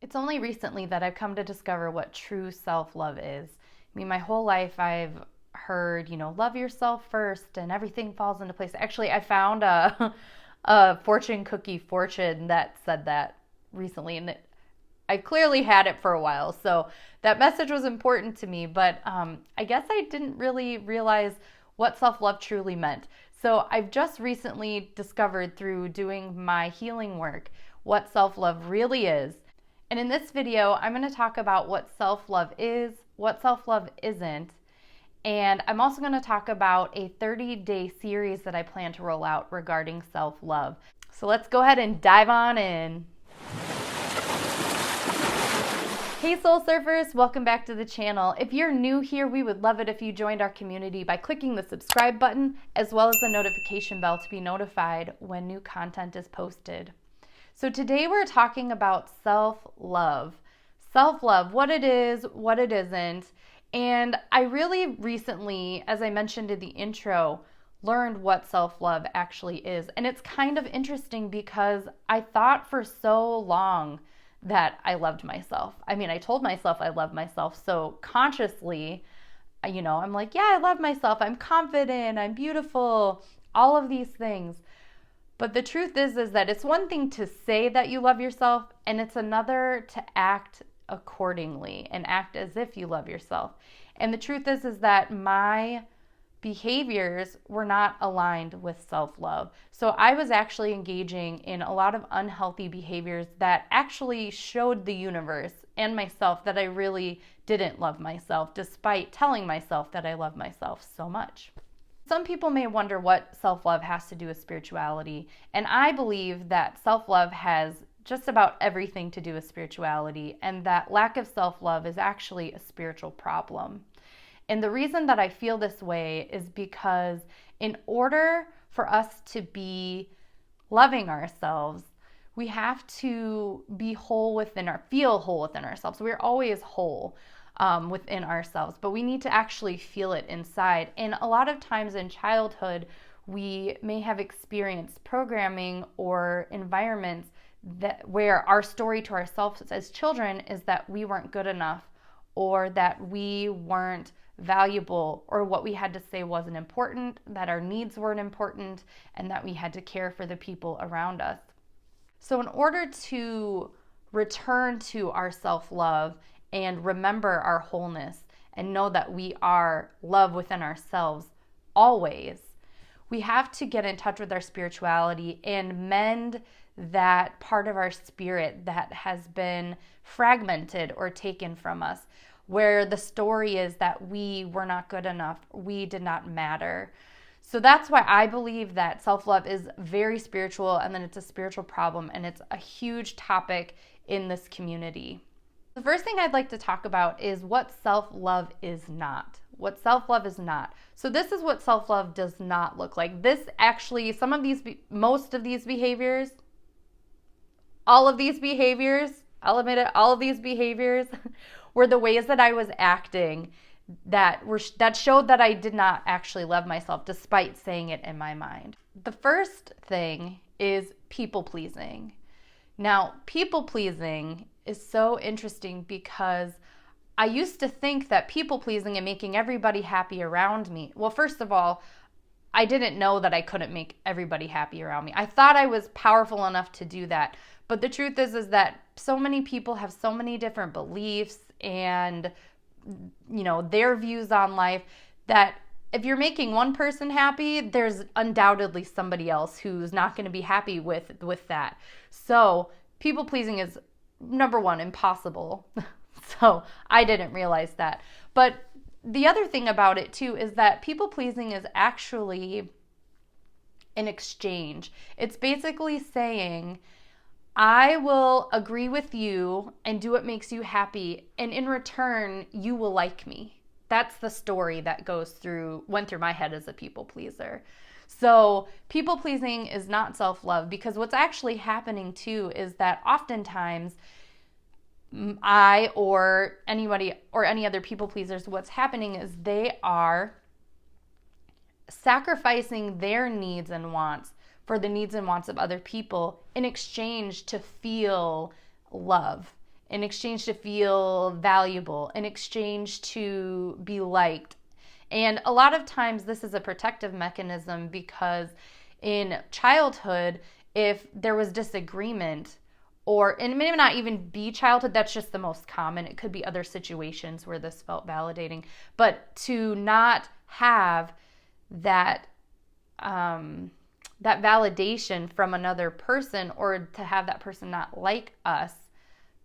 It's only recently that I've come to discover what true self-love is. I mean, my whole life I've heard, love yourself first and everything falls into place. Actually, I found a fortune cookie fortune that said that recently, and I clearly had it for a while. So that message was important to me, but I guess I didn't really realize what self-love truly meant. So I've just recently discovered through doing my healing work what self-love really is. And in this video, I'm going to talk about what self-love is, what self-love isn't, and I'm also going to talk about a 30-day series that I plan to roll out regarding self-love. So let's go ahead and dive on in. Hey Soul Surfers, welcome back to the channel. If you're new here, we would love it if you joined our community by clicking the subscribe button as well as the notification bell to be notified when new content is posted. So today we're talking about self-love. Self-love, what it is, what it isn't. And I really recently, as I mentioned in the intro, learned what self-love actually is. And it's kind of interesting because I thought for so long that I loved myself. I mean, I told myself I love myself so consciously, I'm like, yeah, I love myself. I'm confident, I'm beautiful, all of these things. But the truth is that it's one thing to say that you love yourself, and it's another to act accordingly and act as if you love yourself. And the truth is that my behaviors were not aligned with self-love. So I was actually engaging in a lot of unhealthy behaviors that actually showed the universe and myself that I really didn't love myself, despite telling myself that I love myself so much. Some people may wonder what self-love has to do with spirituality, and I believe that self-love has just about everything to do with spirituality, and that lack of self-love is actually a spiritual problem. And the reason that I feel this way is because in order for us to be loving ourselves, we have to be feel whole within ourselves. We're always whole within ourselves, but we need to actually feel it inside. And a lot of times in childhood, we may have experienced programming or environments where our story to ourselves as children is that we weren't good enough, or that we weren't valuable, or what we had to say wasn't important, that our needs weren't important, and that we had to care for the people around us. So in order to return to our self-love and remember our wholeness and know that we are love within ourselves always, we have to get in touch with our spirituality and mend that part of our spirit that has been fragmented or taken from us, where the story is that we were not good enough, we did not matter. So that's why I believe that self-love is very spiritual, and then it's a spiritual problem, and it's a huge topic in this community. The first thing I'd like to talk about is what self-love is not. What self-love is not. So this is what self-love does not look like. This actually, most of these behaviors, all of these behaviors, I'll admit it, all of these behaviors were the ways that I was acting that showed that I did not actually love myself despite saying it in my mind. The first thing is people pleasing. Now, people pleasing is so interesting because I used to think that people pleasing and making everybody happy around me, well, first of all, I didn't know that I couldn't make everybody happy around me. I thought I was powerful enough to do that. But the truth is that so many people have so many different beliefs and, their views on life, that if you're making one person happy, there's undoubtedly somebody else who's not going to be happy with that. So people pleasing is, number one, impossible. So I didn't realize that. But the other thing about it too is that people pleasing is actually an exchange. It's basically saying, I will agree with you and do what makes you happy, and in return, you will like me. That's the story that went through my head as a people pleaser. So people pleasing is not self-love, because what's actually happening too is that oftentimes I or anybody or any other people pleasers, what's happening is they are sacrificing their needs and wants for the needs and wants of other people in exchange to feel love, in exchange to feel valuable, in exchange to be liked. And a lot of times this is a protective mechanism because in childhood, if there was disagreement, and it may not even be childhood, that's just the most common. It could be other situations where this felt validating. But to not have that that validation from another person, or to have that person not like us,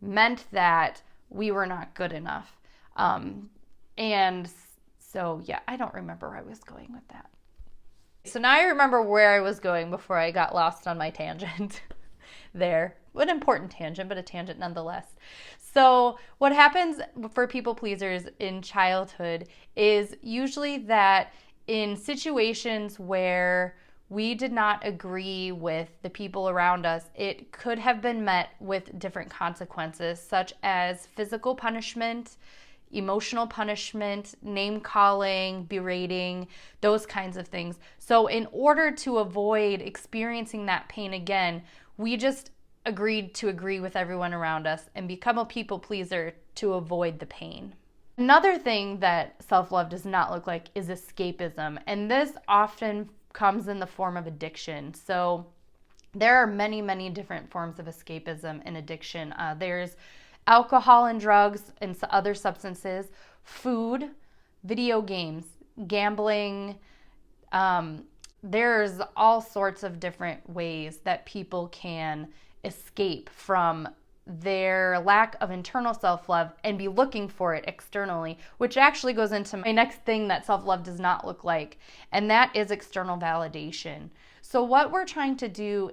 meant that we were not good enough. And so, yeah, I don't remember where I was going with that. So now I remember where I was going before I got lost on my tangent there. An important tangent, but a tangent nonetheless. So what happens for people pleasers in childhood is usually that in situations where we did not agree with the people around us, it could have been met with different consequences, such as physical punishment, emotional punishment, name calling, berating, those kinds of things. So in order to avoid experiencing that pain again, we just agreed to agree with everyone around us and become a people pleaser to avoid the pain. Another thing that self-love does not look like is escapism, and this often comes in the form of addiction. So there are many, many different forms of escapism and addiction. There's alcohol and drugs and other substances, food, video games, gambling. There's all sorts of different ways that people can escape from their lack of internal self-love and be looking for it externally, which actually goes into my next thing that self-love does not look like, and that is external validation. So what we're trying to do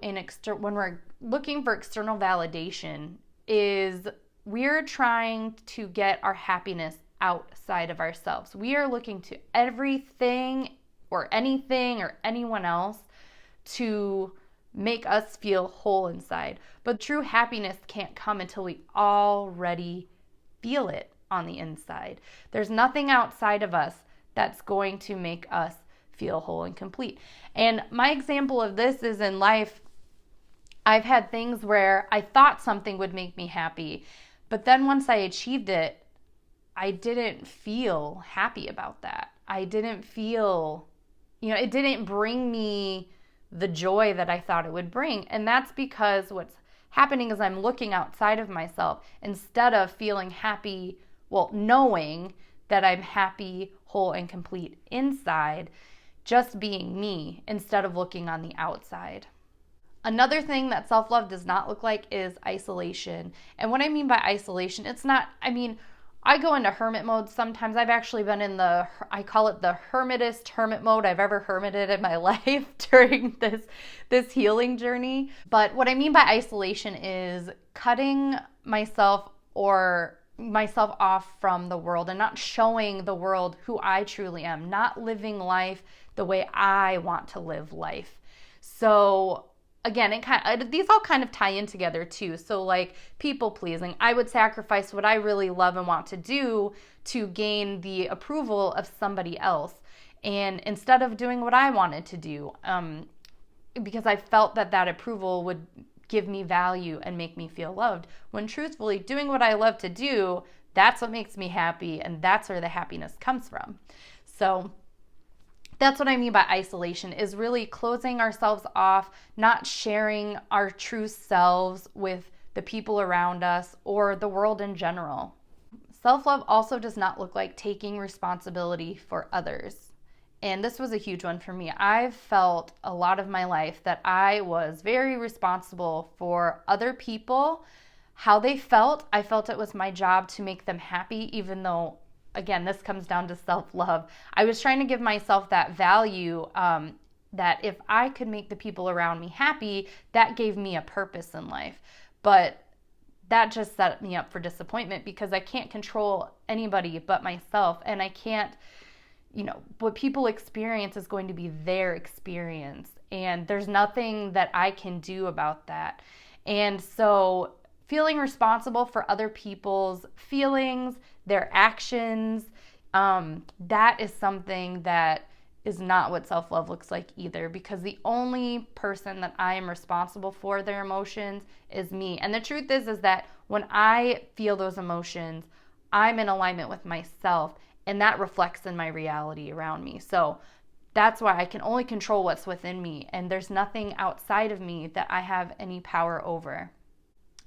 when we're looking for external validation is we're trying to get our happiness outside of ourselves. We are looking to everything or anything or anyone else to make us feel whole inside. But true happiness can't come until we already feel it on the inside. There's nothing outside of us that's going to make us feel whole and complete. And my example of this is in life. I've had things where I thought something would make me happy, but then once I achieved it, I didn't feel happy about that. I didn't feel, it didn't bring me the joy that I thought it would bring. And that's because what's happening is I'm looking outside of myself instead of feeling happy, knowing that I'm happy, whole, and complete inside, just being me instead of looking on the outside. Another thing that self-love does not look like is isolation. And what I mean by isolation, I go into hermit mode sometimes. I've actually been in I call it the hermitest hermit mode I've ever hermited in my life during this healing journey. But what I mean by isolation is cutting myself off from the world and not showing the world who I truly am, not living life the way I want to live life. So again, these all kind of tie in together too. So like people pleasing, I would sacrifice what I really love and want to do to gain the approval of somebody else. And instead of doing what I wanted to do, because I felt that approval would give me value and make me feel loved. When truthfully, doing what I love to do, that's what makes me happy, and that's where the happiness comes from. So that's what I mean by isolation, is really closing ourselves off, not sharing our true selves with the people around us or the world in general. Self-love also does not look like taking responsibility for others. And this was a huge one for me. I've felt a lot of my life that I was very responsible for other people, how they felt. I felt it was my job to make them happy, even though, again, this comes down to self-love. I was trying to give myself that value that if I could make the people around me happy, that gave me a purpose in life. But that just set me up for disappointment because I can't control anybody but myself. And I can't, what people experience is going to be their experience. And there's nothing that I can do about that. And so feeling responsible for other people's feelings, their actions, that is something that is not what self-love looks like either, because the only person that I am responsible for their emotions is me. And the truth is that When I feel those emotions, I'm in alignment with myself, and that reflects in my reality around me. So that's why I can only control what's within me, and there's nothing outside of me that I have any power over.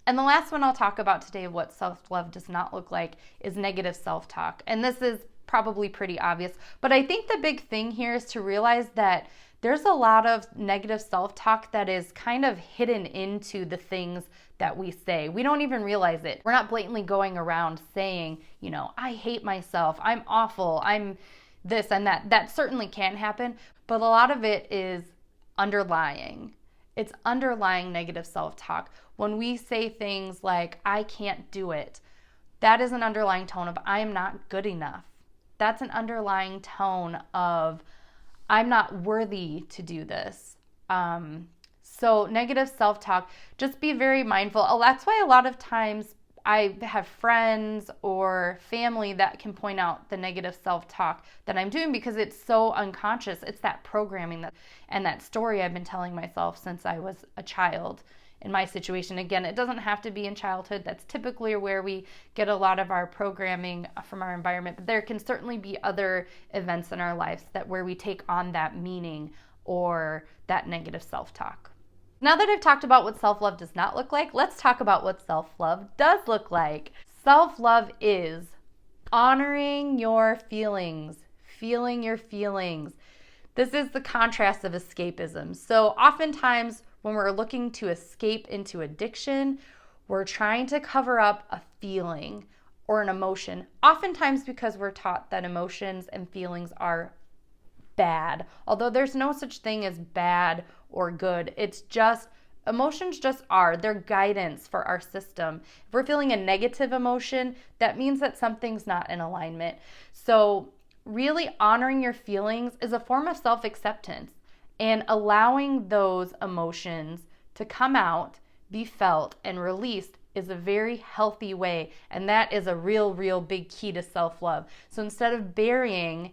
And the last one I'll talk about today, what self-love does not look like, is negative self-talk. And this is probably pretty obvious, but I think the big thing here is to realize that there's a lot of negative self-talk that is kind of hidden into the things that we say. We don't even realize it. We're not blatantly going around saying, I hate myself, I'm awful, I'm this and that. That certainly can happen, but a lot of it is underlying. It's underlying negative self-talk. When we say things like, I can't do it, that is an underlying tone of, I am not good enough. That's an underlying tone of, I'm not worthy to do this. So negative self-talk, just be very mindful. That's why a lot of times I have friends or family that can point out the negative self-talk that I'm doing because it's so unconscious. It's that programming and that story I've been telling myself since I was a child. In my situation, again, it doesn't have to be in childhood. That's typically where we get a lot of our programming from our environment. But there can certainly be other events in our lives where we take on that meaning or that negative self-talk. Now that I've talked about what self-love does not look like, let's talk about what self-love does look like. Self-love is honoring your feelings, feeling your feelings. This is the contrast of escapism. So oftentimes when we're looking to escape into addiction, we're trying to cover up a feeling or an emotion, oftentimes because we're taught that emotions and feelings are bad, although there's no such thing as bad or good. It's just, emotions just are. They're guidance for our system. If we're feeling a negative emotion, that means that something's not in alignment. So really honoring your feelings is a form of self-acceptance. And allowing those emotions to come out, be felt, and released is a very healthy way. And that is a real big key to self-love. So instead of burying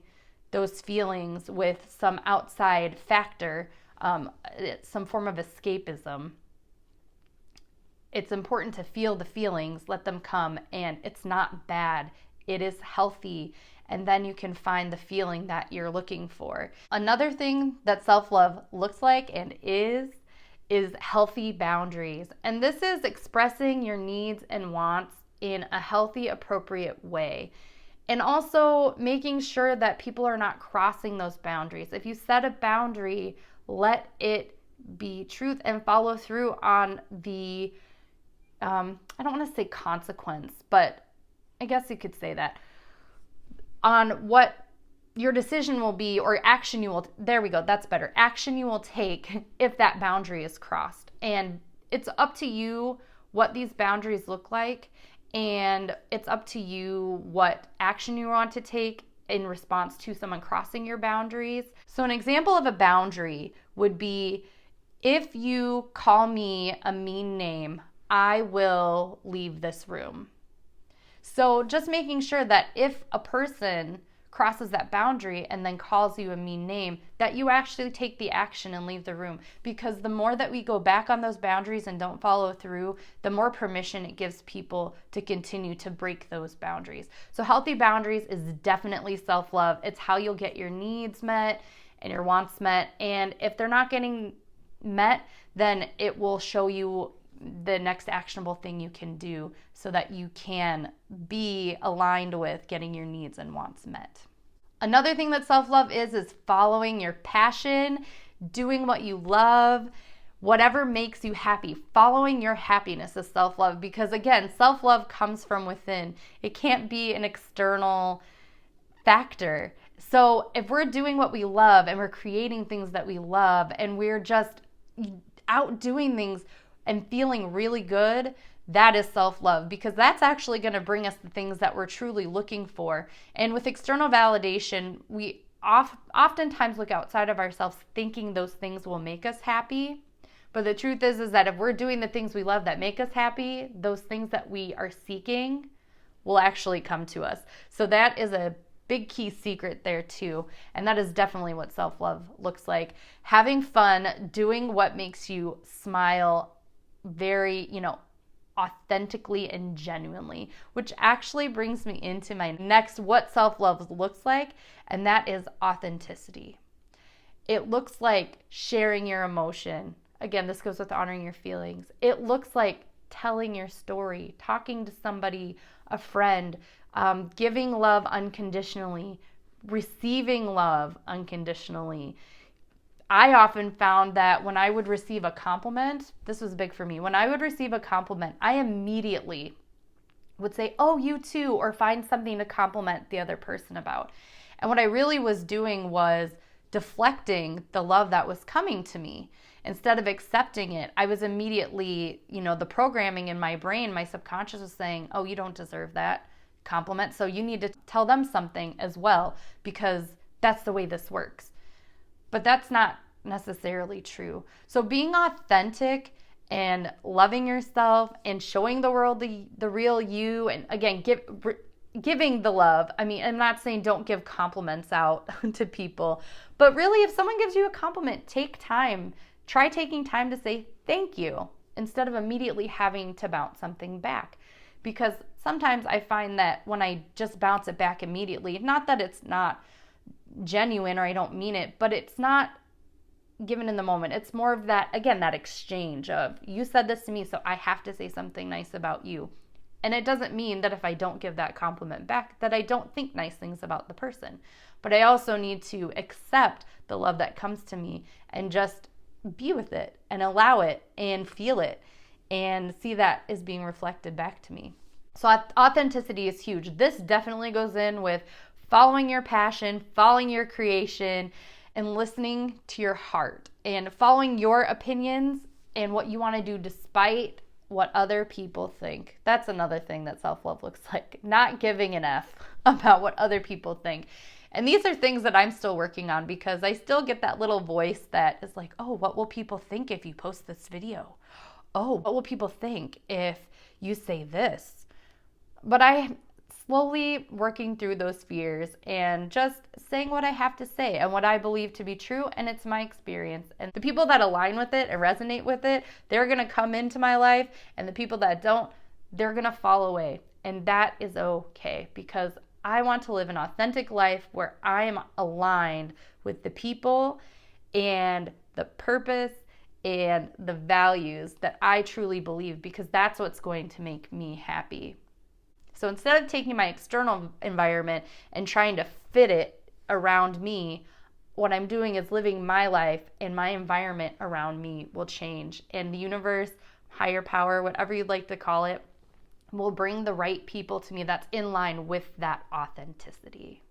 those feelings with some outside factor, some form of escapism, it's important to feel the feelings, let them come, and it's not bad. It is healthy. And then you can find the feeling that you're looking for. Another thing that self-love looks like and is healthy boundaries. And this is expressing your needs and wants in a healthy, appropriate way. And also making sure that people are not crossing those boundaries. If you set a boundary, let it be truth and follow through on the, I don't want to say consequence, but I guess you could say that, on what your decision will be or action you will, there we go, that's better, action you will take if that boundary is crossed. And it's up to you what these boundaries look like, and it's up to you what action you want to take in response to someone crossing your boundaries. So an example of a boundary would be, if you call me a mean name, I will leave this room. So just making sure that if a person crosses that boundary and then calls you a mean name, that you actually take the action and leave the room. Because the more that we go back on those boundaries and don't follow through, the more permission it gives people to continue to break those boundaries. So healthy boundaries is definitely self-love. It's how you'll get your needs met and your wants met. And if they're not getting met, then it will show you the next actionable thing you can do so that you can be aligned with getting your needs and wants met. Another thing that self-love is following your passion, doing what you love, whatever makes you happy. Following your happiness is self-love, because again, self-love comes from within. It can't be an external factor. So if we're doing what we love and we're creating things that we love and we're just out doing things and feeling really good, that is self-love, because that's actually going to bring us the things that we're truly looking for. And with external validation, we oftentimes look outside of ourselves thinking those things will make us happy. But the truth is that if we're doing the things we love that make us happy, those things that we are seeking will actually come to us. So that is a big key secret there too. And that is definitely what self-love looks like. Having fun, doing what makes you smile, very, authentically and genuinely, which actually brings me into my next what self-love looks like, and that is authenticity. It looks like sharing your emotion. Again, this goes with honoring your feelings. It looks like telling your story, talking to somebody, a friend, giving love unconditionally, receiving love unconditionally. I often found that when I would receive a compliment, this was big for me. When I would receive a compliment, I immediately would say, "Oh, you too," or find something to compliment the other person about. And what I really was doing was deflecting the love that was coming to me. Instead of accepting it, I was immediately, the programming in my brain, my subconscious was saying, "Oh, you don't deserve that compliment, so you need to tell them something as well, because that's the way this works." But that's not necessarily true. So being authentic and loving yourself and showing the world the real you, and again, giving the love. I mean, I'm not saying don't give compliments out to people, but really if someone gives you a compliment, take time. Try taking time to say thank you instead of immediately having to bounce something back. Because sometimes I find that when I just bounce it back immediately, not that it's not genuine or I don't mean it, but it's not given in the moment. It's more of that, again, that exchange of, you said this to me, so I have to say something nice about you. And it doesn't mean that if I don't give that compliment back, that I don't think nice things about the person. But I also need to accept the love that comes to me and just be with it and allow it and feel it and see that is being reflected back to me. So authenticity is huge. This definitely goes in with following your passion, following your creation, and listening to your heart and following your opinions and what you want to do despite what other people think. That's another thing that self-love looks like. Not giving an F about what other people think. And these are things that I'm still working on, because I still get that little voice that is like, "Oh, what will people think if you post this video? Oh, what will people think if you say this?" But I'm slowly working through those fears and just saying what I have to say and what I believe to be true, and it's my experience. And the people that align with it and resonate with it, they're going to come into my life, and the people that don't, they're going to fall away. And that is okay, because I want to live an authentic life where I am aligned with the people and the purpose and the values that I truly believe, because that's what's going to make me happy. So instead of taking my external environment and trying to fit it around me, what I'm doing is living my life, and my environment around me will change. And the universe, higher power, whatever you'd like to call it, will bring the right people to me that's in line with that authenticity.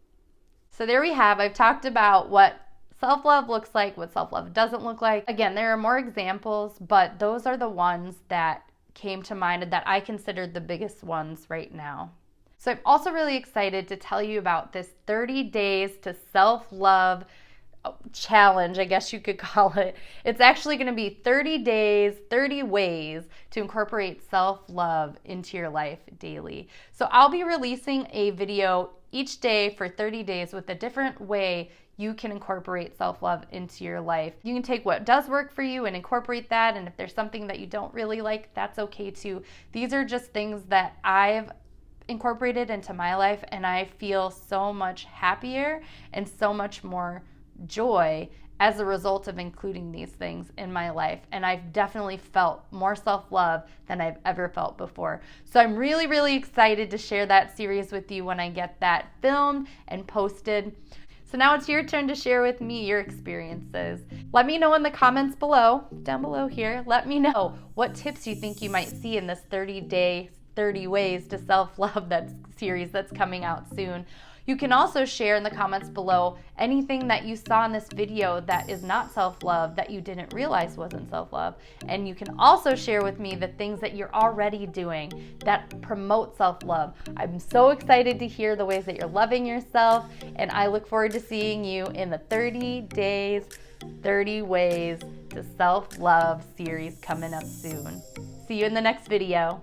So there we have. I've talked about what self-love looks like, what self-love doesn't look like. Again, there are more examples, but those are the ones that came to mind and that I considered the biggest ones right now. So I'm also really excited to tell you about this 30 days to self-love challenge, I guess you could call it. It's actually going to be 30 days, 30 ways to incorporate self-love into your life daily. So I'll be releasing a video each day for 30 days with a different way you can incorporate self-love into your life. You can take what does work for you and incorporate that, and if there's something that you don't really like, that's okay too. These are just things that I've incorporated into my life, and I feel so much happier and so much more joy as a result of including these things in my life. And I've definitely felt more self-love than I've ever felt before. So I'm really, really excited to share that series with you when I get that filmed and posted. So now it's your turn to share with me your experiences. Let me know in the comments below, down below here, let me know what tips you think you might see in this 30-day, 30 ways to self-love series that's coming out soon. You can also share in the comments below anything that you saw in this video that is not self-love that you didn't realize wasn't self-love. And you can also share with me the things that you're already doing that promote self-love. I'm so excited to hear the ways that you're loving yourself, and I look forward to seeing you in the 30 days, 30 ways to self-love series coming up soon. See you in the next video.